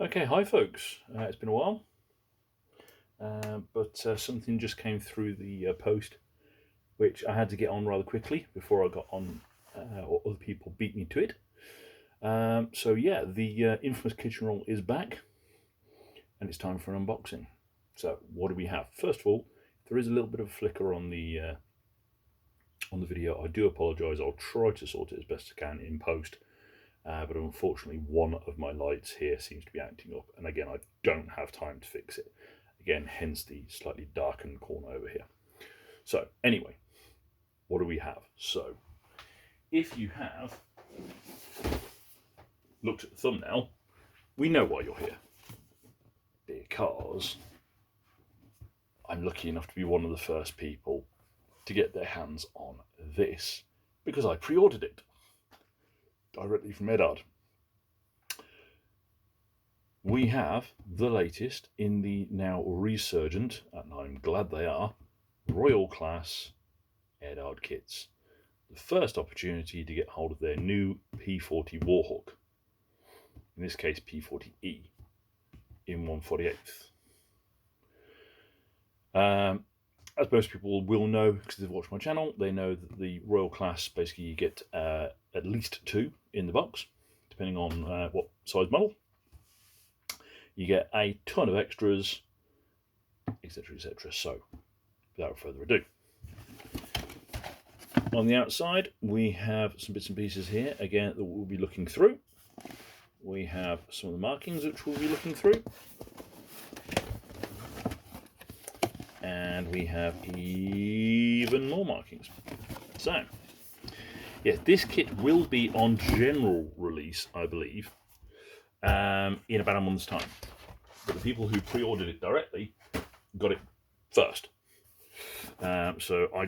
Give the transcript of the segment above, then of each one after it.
Okay, hi folks. It's been a while, but something just came through the post, which I had to get on rather quickly before I got on, or other people beat me to it. So yeah, the infamous kitchen roll is back, and it's time for an unboxing. So what do we have? First of all, there is a little bit of a flicker on the video. I do apologise. I'll try to sort it as best I can in post. But unfortunately one of my lights here seems to be acting up, and again I don't have time to fix it. Again, hence the slightly darkened corner over here. So anyway, what do we have? So if you have looked at the thumbnail, we know why you're here, because I'm lucky enough to be one of the first people to get their hands on this, because I pre-ordered it directly from Eduard. We have the latest in the now resurgent, and I'm glad they are, Royal class Eduard kits. The first opportunity to get hold of their new P-40 WARHAWK, in this case P-40E, in 1/48. As most people will know, because they've watched my channel, they know that the Royal class, basically you get at least 2 in the box, depending on what size model. You get a ton of extras, etc, etc. So without further ado, on the outside we have some bits and pieces here, again, that we'll be looking through. We have some of the markings which we'll be looking through, and we have even more markings. So yeah, this kit will be on general release, I believe, in about a month's time. But the people who pre-ordered it directly got it first. So I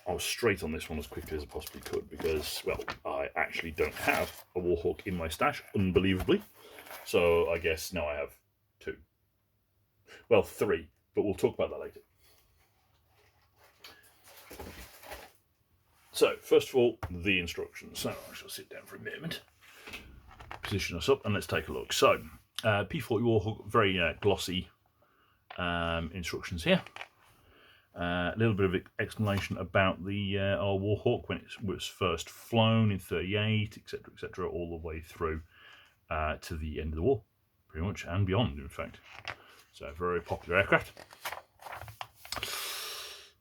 was straight on this one as quickly as I possibly could, because, well, I actually don't have a WARHAWK in my stash, unbelievably. So I guess now I have 2. Well, 3, but we'll talk about that later. So, first of all, the instructions. So I shall sit down for a moment, position us up, and let's take a look. So, P-40 WARHAWK, very glossy instructions here. A little bit of explanation about the our WARHAWK when it was first flown in '38, etc, etc, all the way through to the end of the war, pretty much, and beyond, in fact. So, a very popular aircraft.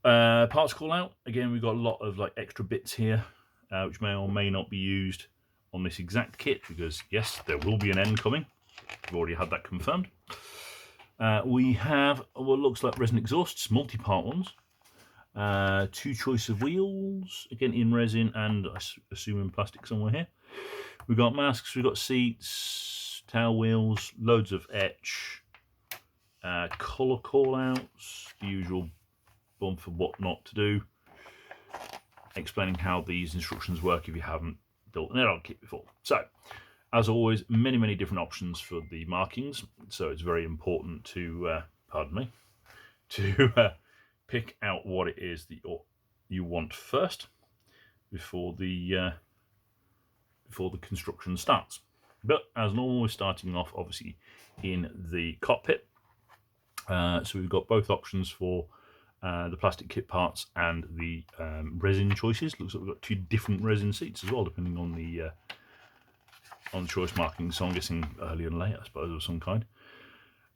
Parts call out. Again, we've got a lot of extra bits here, which may or may not be used on this exact kit, because yes, there will be an end coming. We've already had that confirmed. We have what looks like resin exhausts, multi-part ones. 2 choice of wheels, again in resin and I assume in plastic somewhere here. We've got masks, we've got seats, tail wheels, loads of etch, colour call-outs, the usual bump for what not to do, explaining how these instructions work if you haven't built an Eduard kit before. So, as always, many different options for the markings, so it's very important to, to pick out what it is that you want first before the construction starts. But as normal, we're starting off obviously in the cockpit. So we've got both options for the plastic kit parts and the resin choices. Looks like we've got 2 different resin seats as well, depending on the choice markings. So I'm guessing early and late, I suppose, of some kind.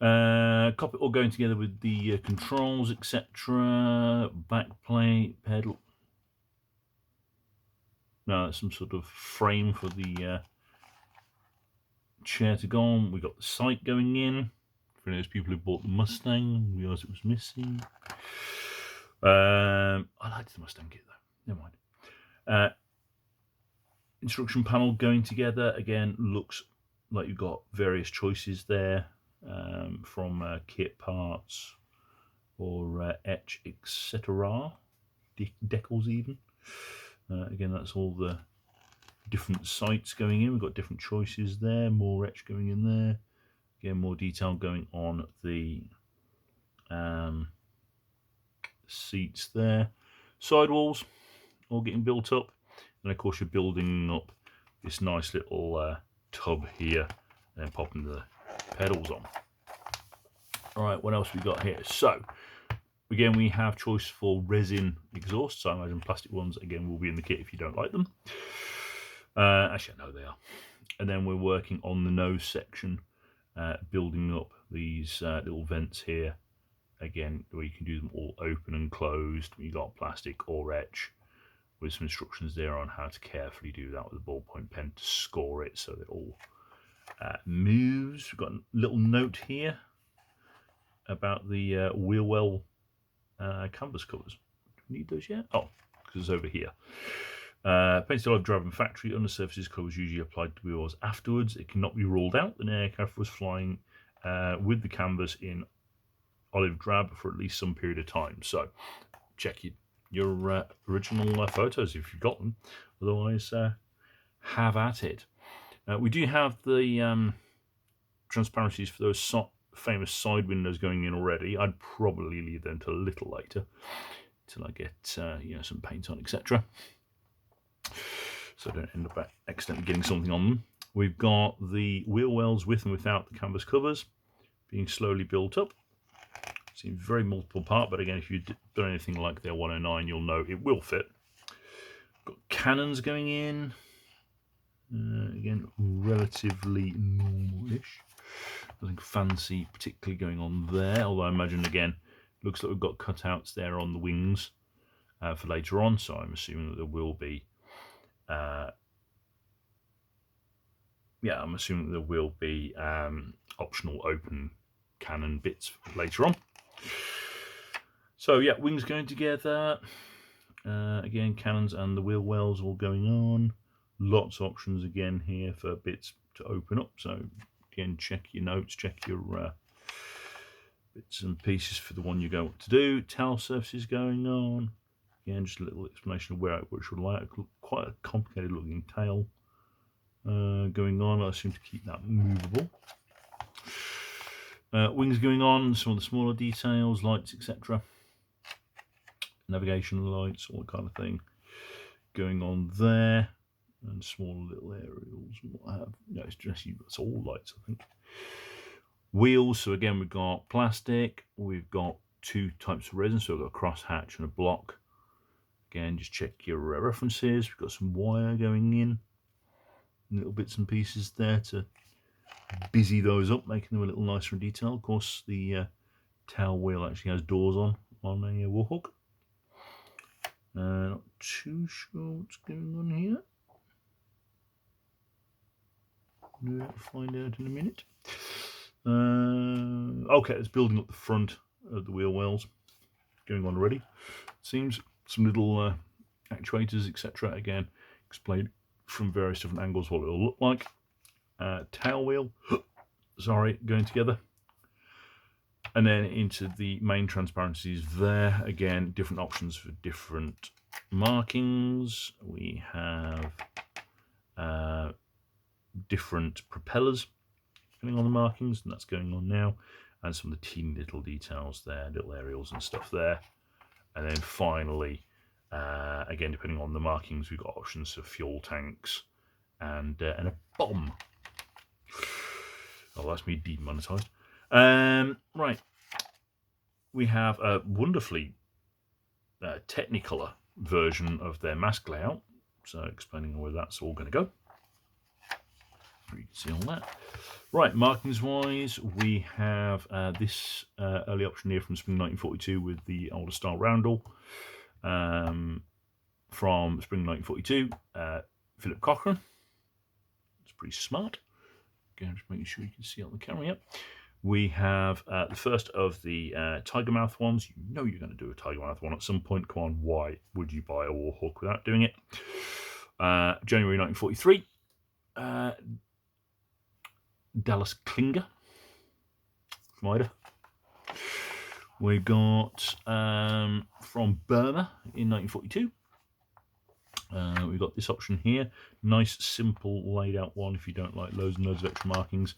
Cockpit all going together with the controls, etc. Back plate, pedal. No, that's some sort of frame for the chair to go on. We've got the sight going in. For those people who bought the Mustang, realised it was missing. I liked the Mustang kit though. Never mind. Instruction panel going together. Again, looks like you've got various choices there, from kit parts or etch, etc. Decals even. Again, that's all the different sights going in. We've got different choices there. More etch going in there. Again, more detail going on the seats there. Sidewalls all getting built up. And of course, you're building up this nice little tub here, and then popping the pedals on. All right, what else we got here? So again, we have choice for resin exhausts. So I imagine plastic ones again will be in the kit if you don't like them. Actually, I know they are. And then we're working on the nose section, building up these little vents here. Again, where you can do them all open and closed. You got plastic or etch, with some instructions there on how to carefully do that with a ballpoint pen to score it so that it all moves. We've got a little note here about the wheel well canvas covers. Do we need those yet? Oh, because it's over here. Painted olive drab and factory undersurfaces covers usually applied to wheels afterwards. It cannot be ruled out that an aircraft was flying with the canvas in olive drab for at least some period of time. So check your original photos if you've got them. Otherwise, have at it. We do have the transparencies for those famous side windows going in already. I'd probably leave them until a little later, till I get some paint on, etc. So I don't end up accidentally getting something on them. We've got the wheel wells with and without the canvas covers being slowly built up. Seems very multiple part, but again, if you've done anything like their 109, you'll know it will fit. Got cannons going in. Again, relatively normal-ish. Nothing fancy particularly going on there, although I imagine, again, looks like we've got cutouts there on the wings for later on, so I'm assuming that there will be optional open cannon bits later on. So yeah, wings going together. Again, cannons and the wheel wells all going on. Lots of options again here for bits to open up. So again, check your notes, check your bits and pieces for the one you go to do. Tail surfaces going on. Again, just a little explanation of where it should lie. Quite a complicated looking tail going on. I assume to keep that movable. Wings going on, some of the smaller details, lights, etc. Navigation lights, all that kind of thing going on there. And small little aerials and what have. No, it's all lights, I think. Wheels, so again, we've got plastic. We've got two types of resin, so we've got a cross hatch and a block. Again, just check your references. We've got some wire going in. Little bits and pieces there to busy those up, making them a little nicer in detail. Of course, the tail wheel actually has doors on a WARHAWK. Not too sure what's going on here. We'll find out in a minute. Okay, it's building up the front of the wheel wells. Going on already. Seems some little actuators, etc. Again, explained from various different angles what it'll look like. Tail wheel, sorry, going together. And then into the main transparencies there. Again, different options for different markings. We have different propellers depending on the markings, and that's going on now. And some of the teeny little details there, little aerials and stuff there. And then finally, again, depending on the markings, we've got options for fuel tanks and a bomb. Oh, that's me demonetized. Right, we have a wonderfully Technicolor version of their mask layout, so explaining where that's all going to go. You can see all that. Right, markings wise, we have this early option here from spring 1942 with the older style roundel. From spring 1942, Philip Cochrane. It's pretty smart. Again, just making sure you can see on the camera. Yep. We have the first of the tiger mouth ones. You know you're going to do a tiger mouth one at some point. Come on, why would you buy a WARHAWK without doing it? January 1943. Dallas Klinger from Ida. We've got from Burma in 1942. We've got this option here. Nice, simple, laid out one if you don't like loads and loads of extra markings.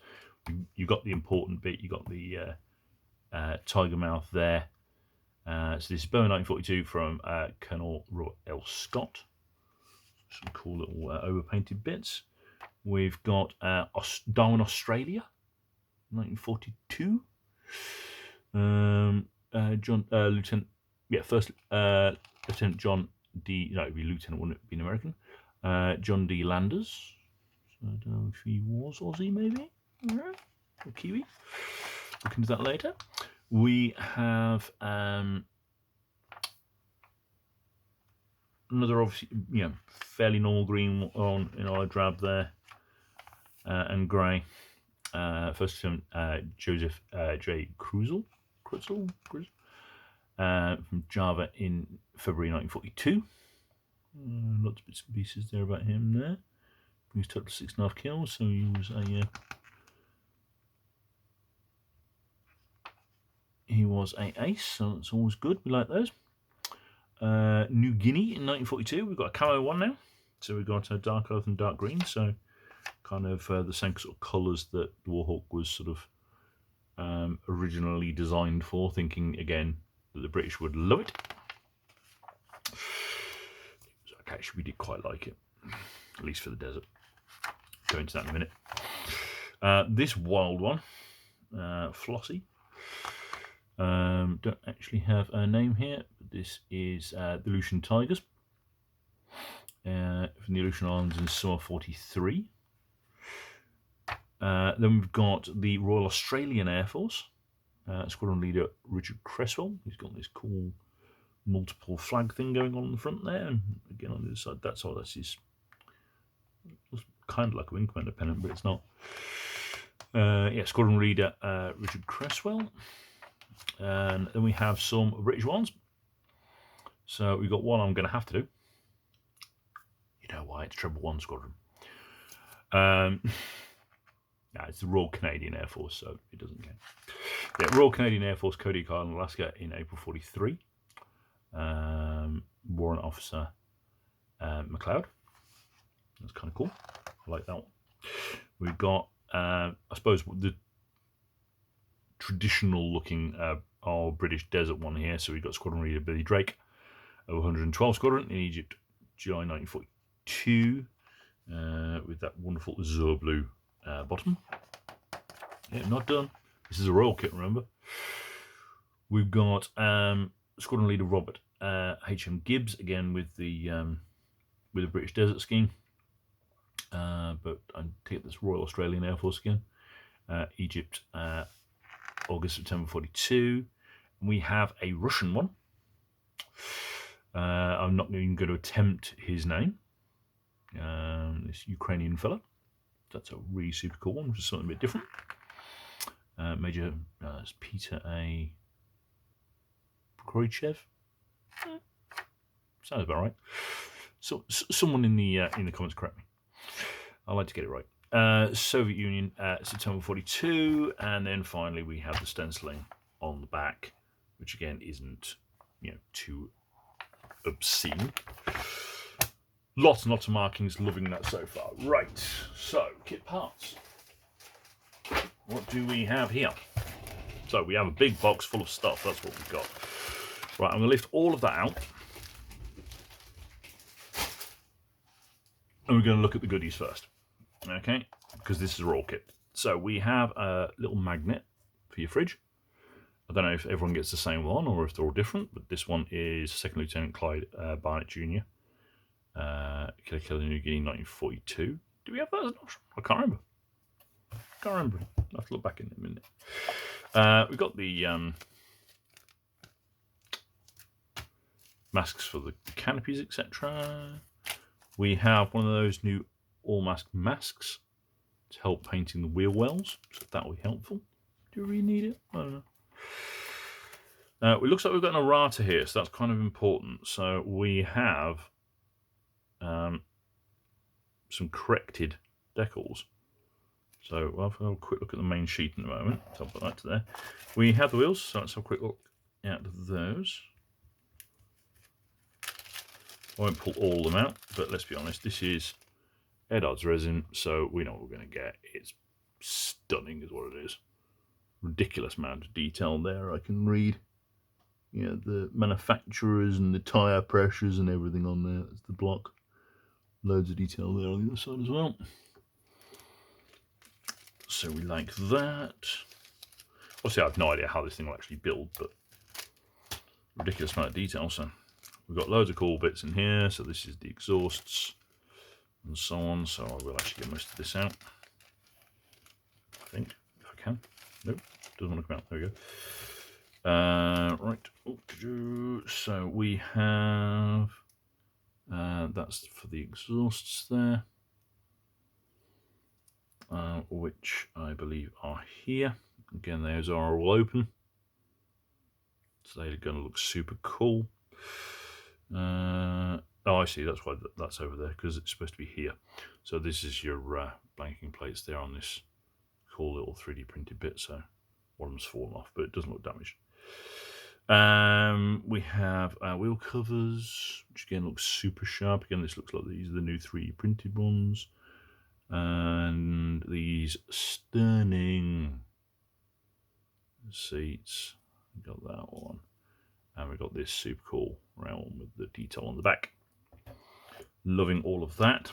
You've got the important bit. You've got the tiger mouth there. So this is Burma 1942 from Colonel Robert L. Scott. Some cool little overpainted bits. We've got Darwin, Australia, 1942. Lieutenant, first Lieutenant John D. No, it'd be Lieutenant, wouldn't it? Be an American. John D. Landers. So I don't know if he was Aussie, maybe, or Kiwi. Look into that later. We have another, obviously, fairly normal green on a drab there, and grey. First Lieutenant Joseph J. Cruzel from Java in February 1942. Lots of bits and pieces there about him there. Brings total 6.5 kills, so he was a ace, so that's always good. We like those. New Guinea in 1942. We've got a camo one now, so we've got a dark earth and dark green, so kind of the same sort of colours that the WARHAWK was sort of originally designed for, thinking again that the British would love it. Okay, we did quite like it, at least for the desert. Go into that in a minute. This wild one, Flossie. Don't actually have a name here, but this is the Aleutian Tigers from the Aleutian Islands in summer 43. Then we've got the Royal Australian Air Force, squadron leader Richard Cresswell. He's got this cool multiple flag thing going on the front there, and again on the other side, that's his. It's kind of like a wing commander pennant, but it's not. Squadron leader Richard Cresswell. And then we have some British ones. So we've got one I'm going to have to do. You know why? It's Treble 1 Squadron. It's the Royal Canadian Air Force, so it doesn't count. Yeah, Royal Canadian Air Force, Kodiak Island, Alaska in April 43. Warrant Officer McLeod. That's kind of cool. I like that one. We've got, I suppose, the traditional looking British desert one here. So we've got Squadron Leader Billy Drake of 112 Squadron in Egypt, July 1942, with that wonderful azure blue bottom. Yeah, not done. This is a Royal kit, remember. We've got Squadron Leader Robert H.M. Gibbs, again with the British Desert scheme. But I take this Royal Australian Air Force again. Egypt, August, September 42. And we have a Russian one. I'm not even going to attempt his name. This Ukrainian fella. That's a really super cool one, which is something a bit different. Major it's Peter A. Kroichev. Sounds about right. So someone in the comments correct me. I like to get it right. Soviet Union, September 42, and then finally we have the stenciling on the back, which again isn't too obscene. Lots and lots of markings. Loving that so far. Right. So kit parts. What do we have here? So we have a big box full of stuff. That's what we've got. Right. I'm going to lift all of that out. And we're going to look at the goodies first. Okay, because this is a raw kit. So we have a little magnet for your fridge. I don't know if everyone gets the same one or if they're all different, but this one is Second Lieutenant Clyde Barnett Jr. Killer New Guinea 1942. Do we have that as an option? I can't remember. I'll have to look back in a minute. We've got the masks for the canopies, etc. We have one of those new all-mask masks to help painting the wheel wells, so that will be helpful. Do we really need it? I don't know. It looks like we've got an errata here, so that's kind of important. So we have some corrected decals. So I'll have a quick look at the main sheet in a moment. So I'll put that to there. We have the wheels, so let's have a quick look at those. I won't pull all of them out, but let's be honest, this is Eduard's resin, so we know what we're going to get. It's stunning is what it is. Ridiculous amount of detail there. I can read the manufacturers and the tyre pressures and everything on there. That's the block. Loads of detail there on the other side as well. So we like that. Obviously, I have no idea how this thing will actually build, but ridiculous amount of detail. So we've got loads of cool bits in here. So this is the exhausts and so on. So I will actually get most of this out, I think, if I can. Nope, doesn't want to come out. There we go. Right. So we have that's for the exhausts there, which I believe are here. Again, those are all open, so they're going to look super cool. Oh, I see. That's why that's over there, because it's supposed to be here. So this is your blanking plates there on this cool little 3D printed bit. So one of them's fallen off, but it doesn't look damaged. We have our wheel covers, which again looks super sharp. Again, this looks like these are the new 3D printed ones. And these stunning seats. We got that one. And we got this super cool round with the detail on the back. Loving all of that.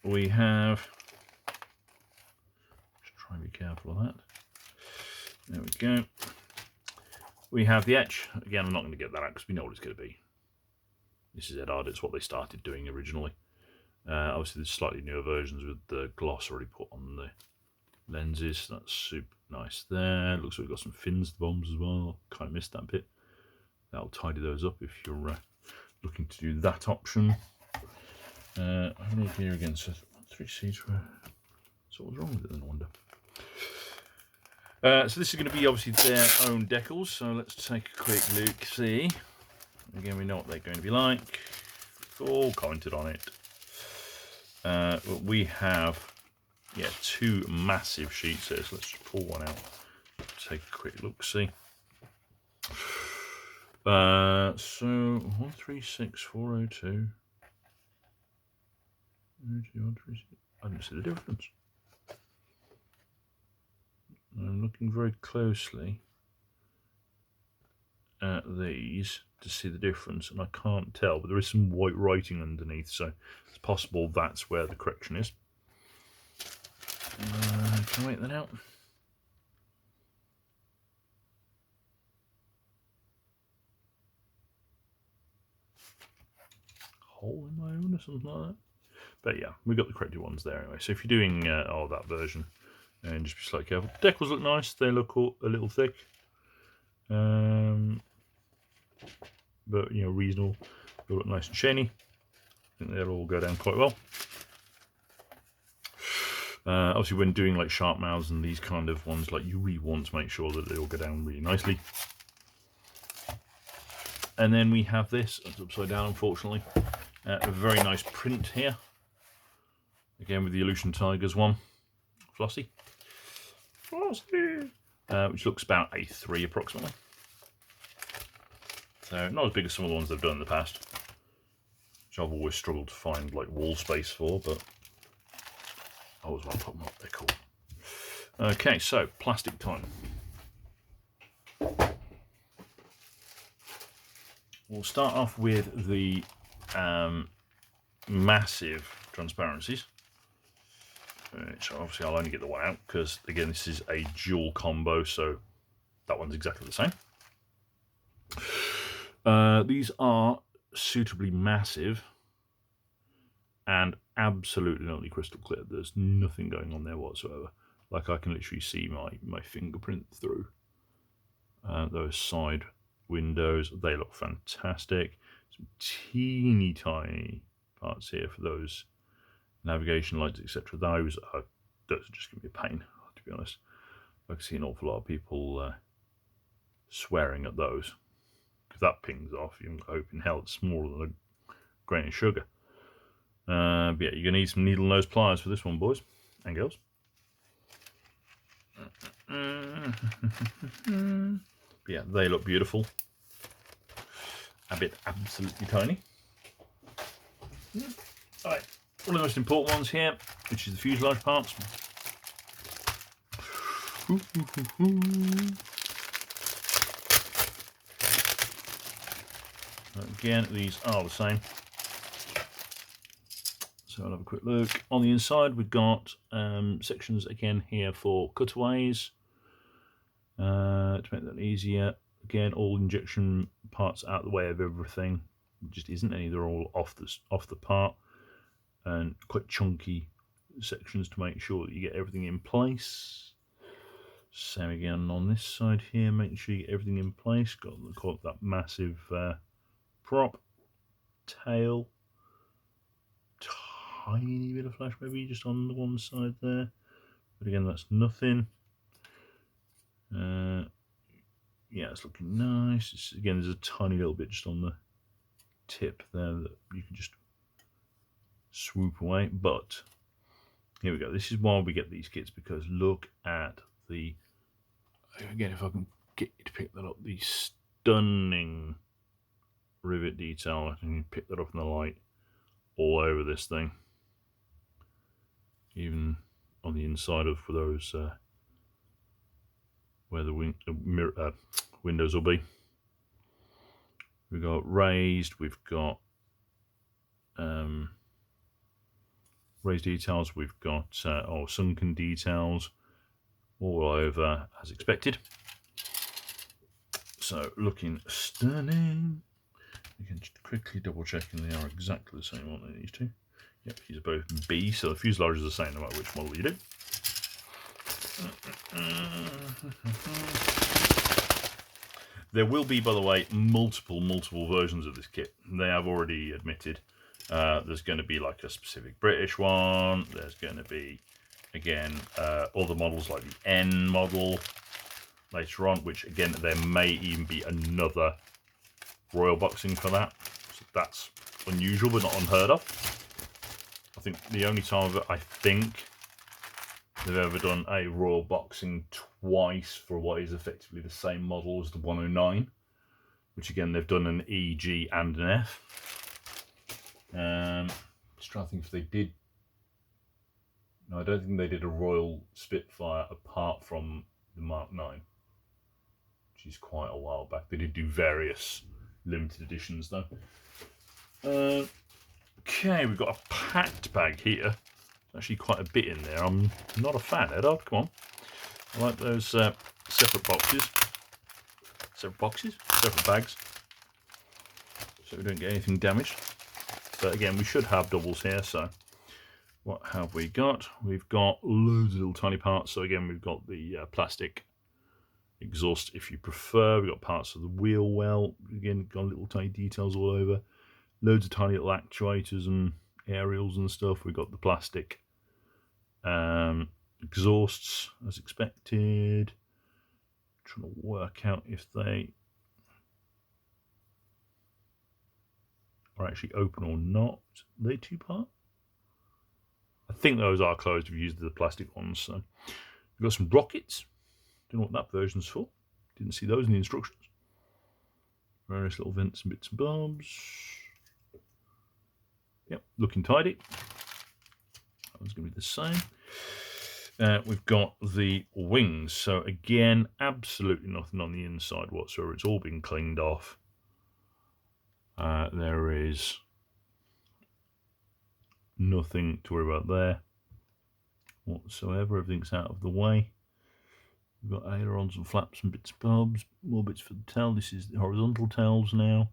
We have, just try and be careful of that. There we go. We have the etch. Again, I'm not going to get that out because we know what it's going to be. This is Eduard. It's what they started doing originally. Obviously, there's slightly newer versions with the gloss already put on the lenses. That's super nice there. Looks like we've got some fins to the bombs as well. Kind of missed that bit. That'll tidy those up if you're looking to do that option. I have a look here again. So 3 seats. So what's wrong with it then, I wonder? So this is going to be obviously their own decals. So let's take a quick look. See. Again, we know what they're going to be like. We've all commented on it. But we have, yeah, 2 massive sheets here. So let's just pull one out. Take a quick look. See. So 136402. I didn't see the difference. I'm looking very closely at these to see the difference, and I can't tell, but there is some white writing underneath, so it's possible that's where the correction is. Can I make that out? Hole in my own or something like that. But yeah, we got the corrected ones there anyway. So if you're doing that version, and just be slightly careful. The decals look nice. They look a little thick, but you know, reasonable. They look nice and shiny. I think they'll all go down quite well. Obviously, when doing like sharp mouths and these kind of ones, like you really want to make sure that they all go down really nicely. And then we have this. It's upside down, unfortunately. A very nice print here. Again with the Aleutian Tigers one. Flossy. Which looks about A3 approximately. So not as big as some of the ones they've done in the past, which I've always struggled to find like wall space for, but I always want to put them up. They're cool. Okay, so plastic time. We'll start off with the massive transparencies. So obviously I'll only get the one out because again this is a dual combo, so that one's exactly the same. These are suitably massive and absolutely not crystal clear. There's nothing going on there whatsoever. Like I can literally see my fingerprint through those side windows. They look fantastic. Some teeny tiny parts here for those navigation lights, etc. Those are just going to be a pain, to be honest. I can see an awful lot of people swearing at those because that pings off. You can hope in hell it's smaller than a grain of sugar. But yeah, you're going to need some needle nose pliers for this one, boys and girls. But yeah, they look beautiful. A bit absolutely tiny. All right. One of the most important ones here, which is the fuselage parts. Again, these are the same. So I'll have a quick look. On the inside, we've got sections again here for cutaways. To make that easier, again, all injection parts out of the way of everything. There just isn't any; they're all off the part, and quite chunky sections to make sure that you get everything in place. Same again on this side here. Make sure you get everything in place. Got that massive prop tail. Tiny bit of flash maybe just on the one side there, but again, that's nothing. Yeah, it's looking nice. Again, there's a tiny little bit just on the tip there that you can just swoop away. But here we go. This is why we get these kits, because look at the, again, if I can get you to pick that up, the stunning rivet detail. I can pick that up in the light all over this thing, even on the inside of those where the windows will be. We've got raised, we've got raised details, we've got sunken details all over as expected. So looking stunning. You can just quickly double check, and they are exactly the same, aren't they, these two? Yep, these are both B, so the fuselage is the same no matter which model you do. There will be, by the way, multiple versions of this kit. They have already admitted. There's going to be like a specific British one. There's going to be, again, other models like the N model later on, which, again, there may even be another Royal boxing for that. So that's unusual, but not unheard of. I think the only time that I think they've ever done a Royal boxing twice for what is effectively the same model as the 109, which again they've done an E, G and an F. Just trying to think if they did. No, I don't think they did a Royal Spitfire apart from the Mark 9, which is quite a while back. They did do various limited editions though. Okay, we've got a packed bag here. Actually quite a bit in there. I'm not a fan, Eduard, come on. I like those separate bags, so we don't get anything damaged. But again, we should have doubles here, so what have we got? We've got loads of little tiny parts. So again, we've got the plastic exhaust if you prefer. We've got parts of the wheel well. Again, got little tiny details all over. Loads of tiny little actuators and aerials and stuff. We've got the plastic exhausts as expected. Trying to work out if they are actually open or not. Are they two-part? I think those are closed. We've used the plastic ones. So we've got some rockets. Don't know what that version's for. Didn't see those in the instructions. Various little vents and bits and bobs. Yep, looking tidy. That one's going to be the same. We've got the wings. So again, absolutely nothing on the inside whatsoever. It's all been cleaned off. There is nothing to worry about there whatsoever. Everything's out of the way. We've got ailerons and flaps and bits and bobs. More bits for the tail. This is the horizontal tails now.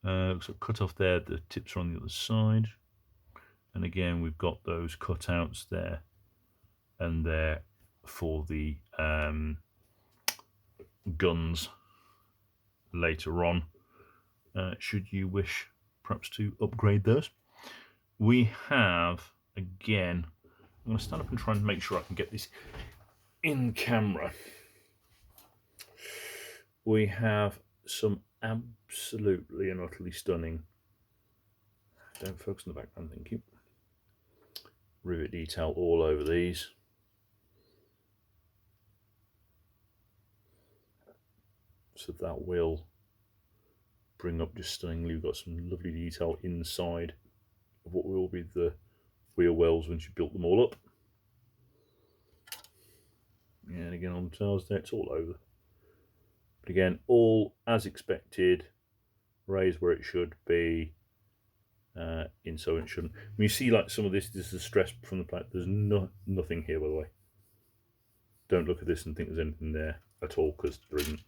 Looks like cut off there. The tips are on the other side. And again, we've got those cutouts there and there for the guns later on, should you wish perhaps to upgrade those. We have, again, I'm going to stand up and try and make sure I can get this in camera. We have some absolutely and utterly stunning, don't focus on the background, thank you, rivet detail all over these. So that will bring up just stunningly. We've got some lovely detail inside of what will be the wheel wells once you've built them all up. And again on the tails there, it's all over. But again, all as expected, raised where it should be. in, so it shouldn't. When you see like some of this is the stress from the plate. There's nothing here, by the way. Don't look at this and think there's anything there at all, because there isn't.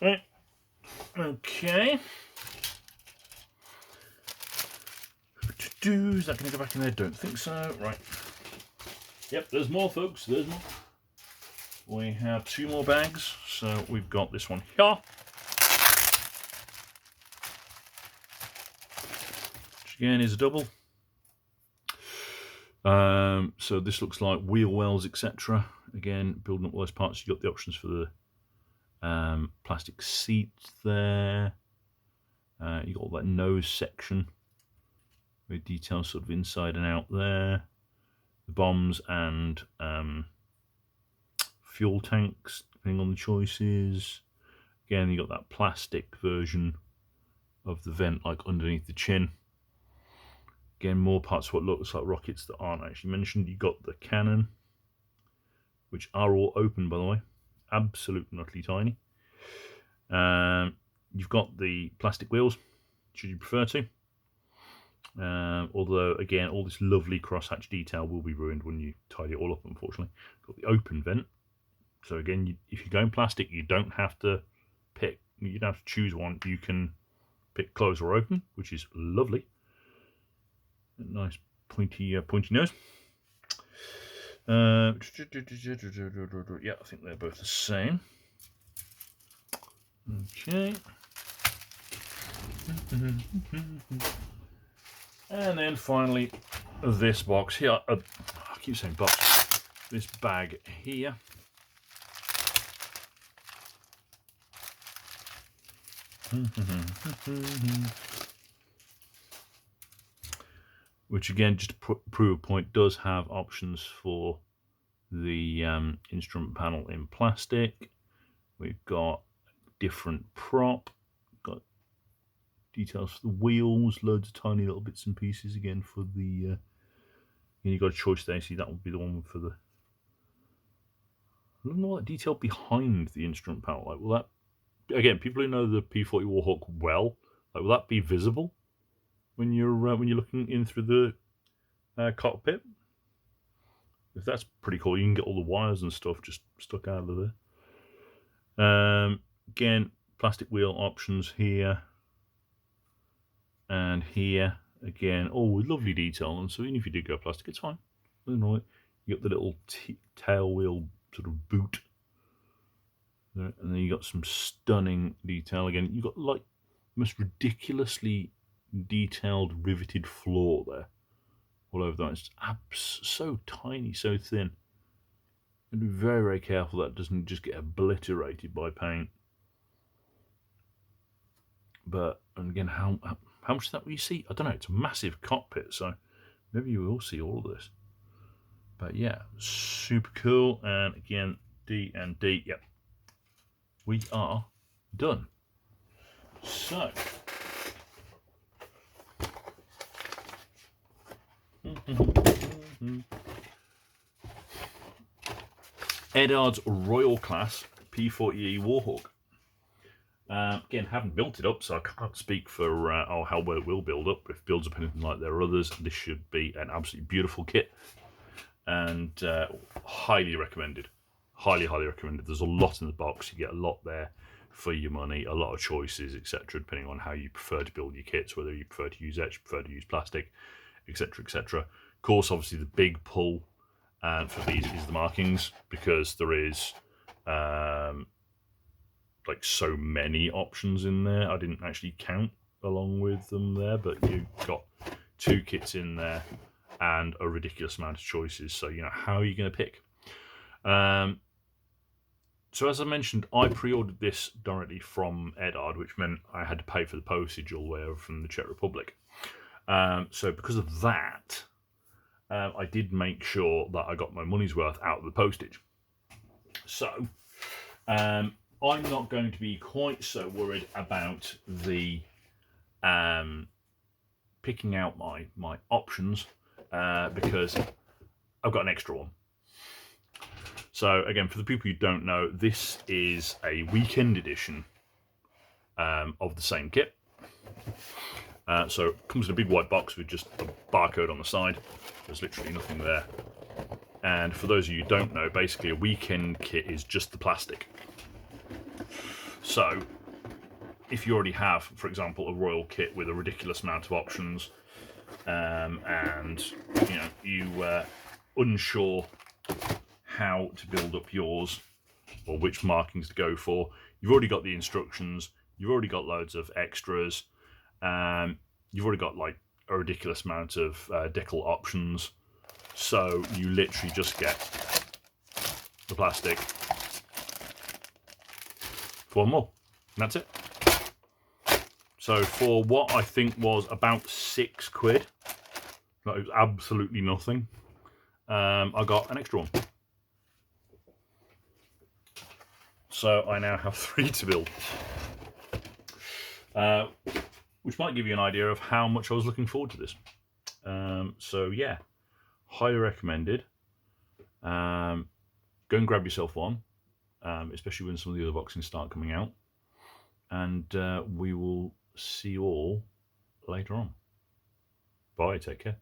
Right. Okay. Is that going to go back in there? Don't think so. Right. Yep, there's more, folks. There's more. We have 2 more bags. So we've got this one here, which again is a double. So this looks like wheel wells, etc. Again, building up all those parts. You've got the options for the plastic seats there. You've got all that nose section with details sort of inside and out there. The bombs and fuel tanks, depending on the choices. Again, you got that plastic version of the vent, like underneath the chin. Again, more parts of what looks like rockets that aren't actually mentioned. You got the cannon, which are all open, by the way. Absolutely utterly tiny. You've got the plastic wheels, should you prefer to. Although, again, all this lovely crosshatch detail will be ruined when you tidy it all up, unfortunately. Got the open vent. So again, if you're going plastic, you don't have to pick. You don't have to choose one. You can pick close or open, which is lovely. Nice pointy nose. Yeah, I think they're both the same. Okay. And then finally, this box here. I keep saying box. This bag here. Which again, just to prove a point, does have options for the instrument panel in plastic. We've got different prop, got details for the wheels, loads of tiny little bits and pieces again for the you've got a choice there. See, that would be the one for the, I don't know what detail behind the instrument panel. Like, will that, again, people who know the P-40 WARHAWK well, like, will that be visible when you're looking in through the cockpit? If that's pretty cool, you can get all the wires and stuff just stuck out of there. Again, plastic wheel options here and here. Again, all with lovely detail, and so even if you do go plastic, it's fine. You got the little tail wheel sort of boot there, and then you got some stunning detail. Again, you've got like the most ridiculously detailed riveted floor there all over that. It's so tiny, so thin. And be very, very careful that doesn't just get obliterated by paint. But, and again, how much of that will you see? I don't know. It's a massive cockpit, so maybe you will see all of this. But yeah, super cool. And again, D and D. Yep, we are done. So. Eduard's Royal Class P-40E WARHAWK. Again, haven't built it up, so I can't speak for how well it will build up. If it builds up anything like their others, this should be an absolutely beautiful kit, and highly recommended. Highly, highly recommended. There's a lot in the box. You get a lot there for your money, a lot of choices, etc., depending on how you prefer to build your kits, whether you prefer to use etch, prefer to use plastic, etc., etc. Of course, obviously, the big pull for these is the markings, because there is like so many options in there. I didn't actually count along with them there, but you've got 2 kits in there and a ridiculous amount of choices. So, you know, how are you going to pick? So as I mentioned, I pre-ordered this directly from Eduard, which meant I had to pay for the postage all the way over from the Czech Republic. So because of that, I did make sure that I got my money's worth out of the postage. So I'm not going to be quite so worried about the picking out my options because I've got an extra one. So again, for the people who don't know, this is a weekend edition of the same kit. So it comes in a big white box with just a barcode on the side. There's literally nothing there. And for those of you who don't know, basically a weekend kit is just the plastic. So if you already have, for example, a Royal kit with a ridiculous amount of options, and you unsure how to build up yours or which markings to go for, you've already got the instructions, you've already got loads of extras, you've already got like a ridiculous amount of decal options. So you literally just get the plastic for one more, and that's it. So for what I think was about £6, like it was absolutely nothing, I got an extra one. So I now have 3 to build, which might give you an idea of how much I was looking forward to this. So yeah, highly recommended. Go and grab yourself one, especially when some of the other boxings start coming out. And we will see you all later on. Bye, take care.